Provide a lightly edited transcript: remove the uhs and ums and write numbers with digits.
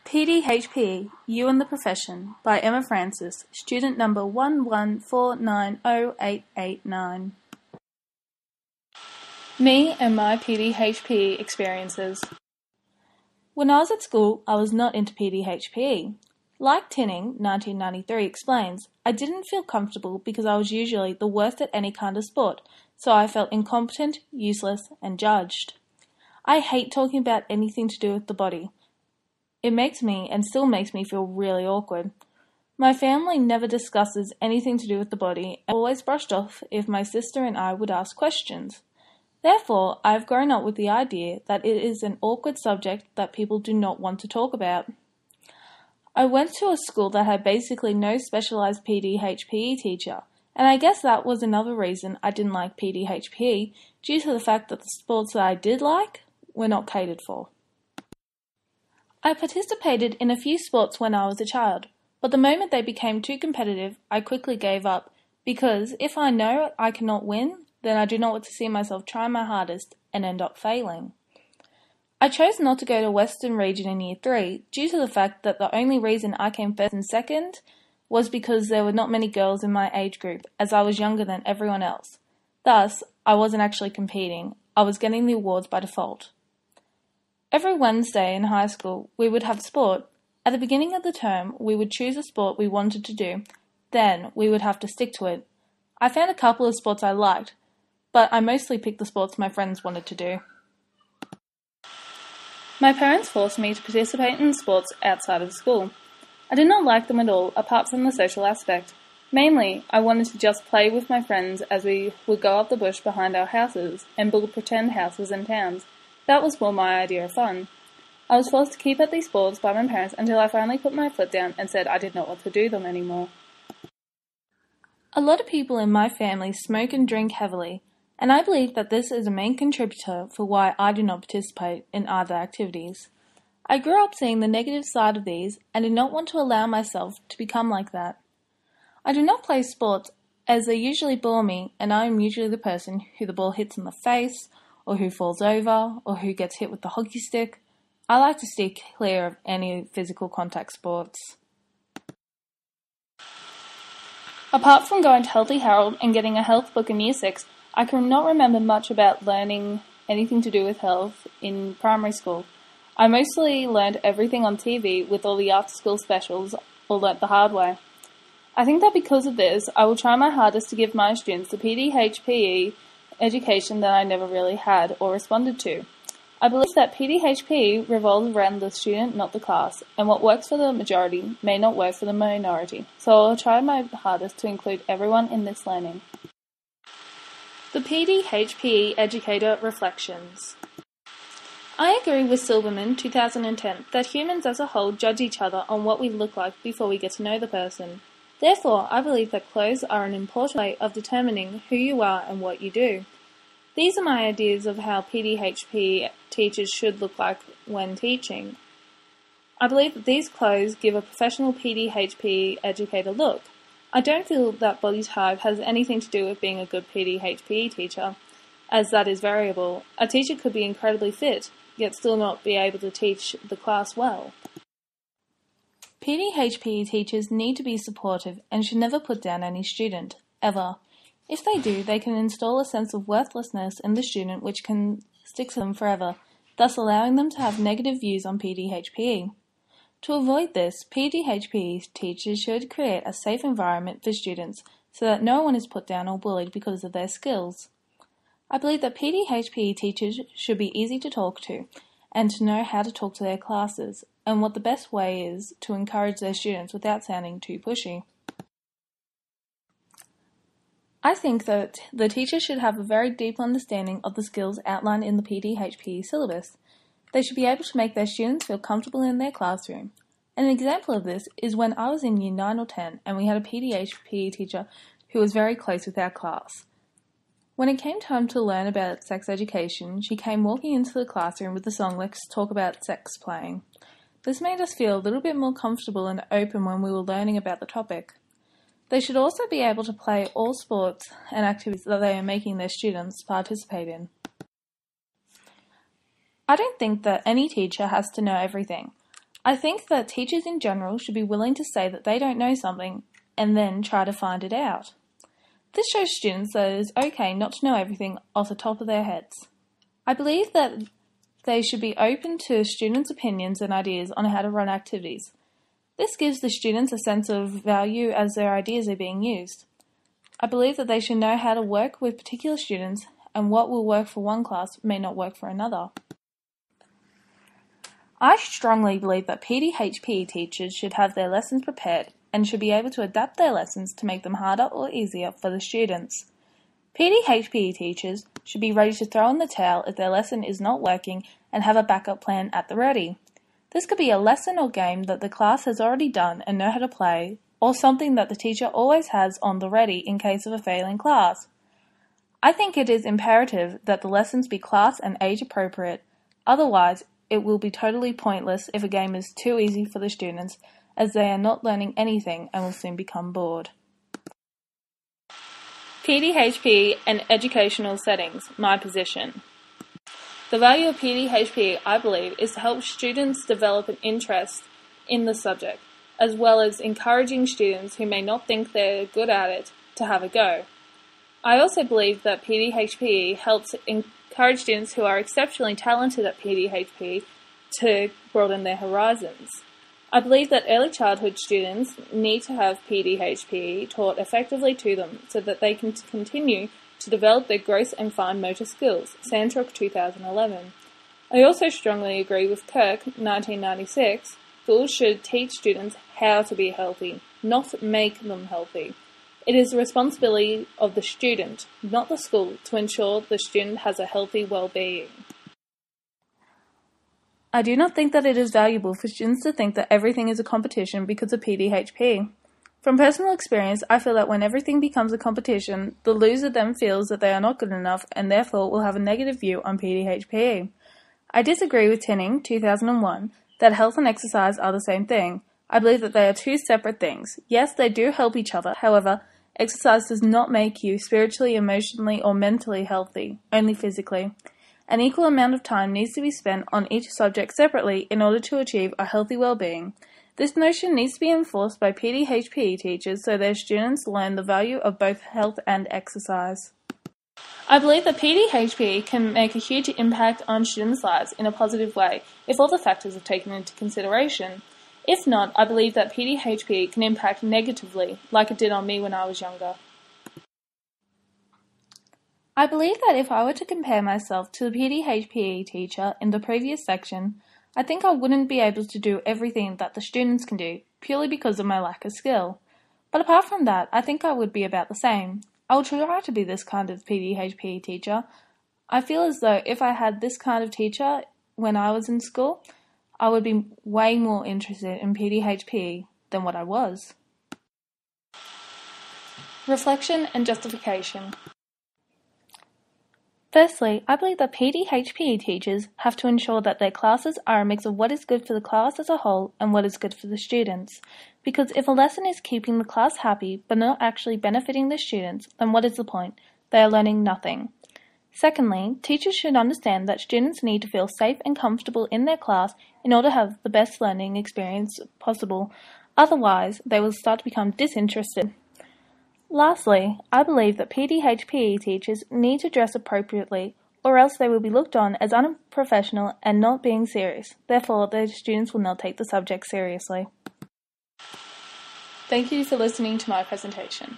PDHP, You and the Profession by Emma Francis, student number 11490889. Me and my PDHP experiences. When I was at school, I was not into PDHP. Like Tinning, 1993, explains, I didn't feel comfortable because I was usually the worst at any kind of sport, so I felt incompetent, useless, and judged. I hate talking about anything to do with the body. It makes me, and still makes me, feel really awkward. My family never discusses anything to do with the body and always brushed off if my sister and I would ask questions. Therefore, I have grown up with the idea that it is an awkward subject that people do not want to talk about. I went to a school that had basically no specialised PDHPE teacher, and I guess that was another reason I didn't like PDHPE, due to the fact that the sports that I did like were not catered for. I participated in a few sports when I was a child, but the moment they became too competitive, I quickly gave up, because if I know I cannot win, then I do not want to see myself try my hardest and end up failing. I chose not to go to Western Region in Year 3 due to the fact that the only reason I came first and second was because there were not many girls in my age group, as I was younger than everyone else. Thus, I wasn't actually competing, I was getting the awards by default. Every Wednesday in high school, we would have sport. At the beginning of the term, we would choose a sport we wanted to do. Then, we would have to stick to it. I found a couple of sports I liked, but I mostly picked the sports my friends wanted to do. My parents forced me to participate in sports outside of school. I did not like them at all, apart from the social aspect. Mainly, I wanted to just play with my friends as we would go up the bush behind our houses and build pretend houses and towns. That was more my idea of fun. I was forced to keep at these sports by my parents until I finally put my foot down and said I did not want to do them anymore. A lot of people in my family smoke and drink heavily, and I believe that this is a main contributor for why I do not participate in either activities. I grew up seeing the negative side of these and did not want to allow myself to become like that. I do not play sports as they usually bore me, and I am usually the person who the ball hits in the face, or who falls over, or who gets hit with the hockey stick. I like to stay clear of any physical contact sports. Apart from going to Healthy Harold and getting a health book in Year 6, I cannot remember much about learning anything to do with health in primary school. I mostly learned everything on TV with all the after-school specials, or learnt the hard way. I think that because of this, I will try my hardest to give my students the PDHPE education that I never really had or responded to. I believe that PDHP revolves around the student, not the class, and what works for the majority may not work for the minority, so I'll try my hardest to include everyone in this learning. The PDHP Educator Reflections. I agree with Silverman, 2010, that humans as a whole judge each other on what we look like before we get to know the person. Therefore, I believe that clothes are an important way of determining who you are and what you do. These are my ideas of how PDHP teachers should look like when teaching. I believe that these clothes give a professional PDHP educator look. I don't feel that body type has anything to do with being a good PDHP teacher, as that is variable. A teacher could be incredibly fit, yet still not be able to teach the class well. PDHP teachers need to be supportive and should never put down any student, ever. If they do, they can install a sense of worthlessness in the student which can stick to them forever, thus allowing them to have negative views on PDHPE. To avoid this, PDHPE teachers should create a safe environment for students so that no one is put down or bullied because of their skills. I believe that PDHPE teachers should be easy to talk to and to know how to talk to their classes, and what the best way is to encourage their students without sounding too pushy. I think that the teacher should have a very deep understanding of the skills outlined in the PDHP syllabus. They should be able to make their students feel comfortable in their classroom. An example of this is when I was in Year 9 or 10 and we had a PDHP teacher who was very close with our class. When it came time to learn about sex education, she came walking into the classroom with the song Let's Talk About Sex playing. This made us feel a little bit more comfortable and open when we were learning about the topic. They should also be able to play all sports and activities that they are making their students participate in. I don't think that any teacher has to know everything. I think that teachers in general should be willing to say that they don't know something and then try to find it out. This shows students that it is okay not to know everything off the top of their heads. I believe that they should be open to students' opinions and ideas on how to run activities. This gives the students a sense of value as their ideas are being used. I believe that they should know how to work with particular students, and what will work for one class may not work for another. I strongly believe that PDHP teachers should have their lessons prepared and should be able to adapt their lessons to make them harder or easier for the students. PDHP teachers should be ready to throw in the towel if their lesson is not working and have a backup plan at the ready. This could be a lesson or game that the class has already done and know how to play, or something that the teacher always has on the ready in case of a failing class. I think it is imperative that the lessons be class and age appropriate, otherwise it will be totally pointless if a game is too easy for the students, as they are not learning anything and will soon become bored. PDHP and educational settings, my position. The value of PDHP, I believe, is to help students develop an interest in the subject, as well as encouraging students who may not think they're good at it to have a go. I also believe that PDHP helps encourage students who are exceptionally talented at PDHP to broaden their horizons. I believe that early childhood students need to have PDHP taught effectively to them so that they can continue to develop their gross and fine motor skills. Sandrock 2011. I also strongly agree with Kirk 1996. Schools should teach students how to be healthy, not make them healthy. It is the responsibility of the student, not the school, to ensure the student has a healthy well-being. I do not think that it is valuable for students to think that everything is a competition because of PDHP. From personal experience, I feel that when everything becomes a competition, the loser then feels that they are not good enough and therefore will have a negative view on PDHP. I disagree with Tinning, 2001, that health and exercise are the same thing. I believe that they are two separate things. Yes, they do help each other. However, exercise does not make you spiritually, emotionally, or mentally healthy, only physically. An equal amount of time needs to be spent on each subject separately in order to achieve a healthy well-being. This notion needs to be enforced by PDHP teachers so their students learn the value of both health and exercise. I believe that PDHP can make a huge impact on students' lives in a positive way if all the factors are taken into consideration. If not, I believe that PDHP can impact negatively, like it did on me when I was younger. I believe that if I were to compare myself to the PDHP teacher in the previous section, I think I wouldn't be able to do everything that the students can do, purely because of my lack of skill. But apart from that, I think I would be about the same. I will try to be this kind of PDHP teacher. I feel as though if I had this kind of teacher when I was in school, I would be way more interested in PDHP than what I was. Reflection and justification. Firstly, I believe that PDHP teachers have to ensure that their classes are a mix of what is good for the class as a whole and what is good for the students. Because if a lesson is keeping the class happy but not actually benefiting the students, then what is the point? They are learning nothing. Secondly, teachers should understand that students need to feel safe and comfortable in their class in order to have the best learning experience possible. Otherwise, they will start to become disinterested. Lastly, I believe that PDHP teachers need to dress appropriately, or else they will be looked on as unprofessional and not being serious. Therefore, their students will not take the subject seriously. Thank you for listening to my presentation.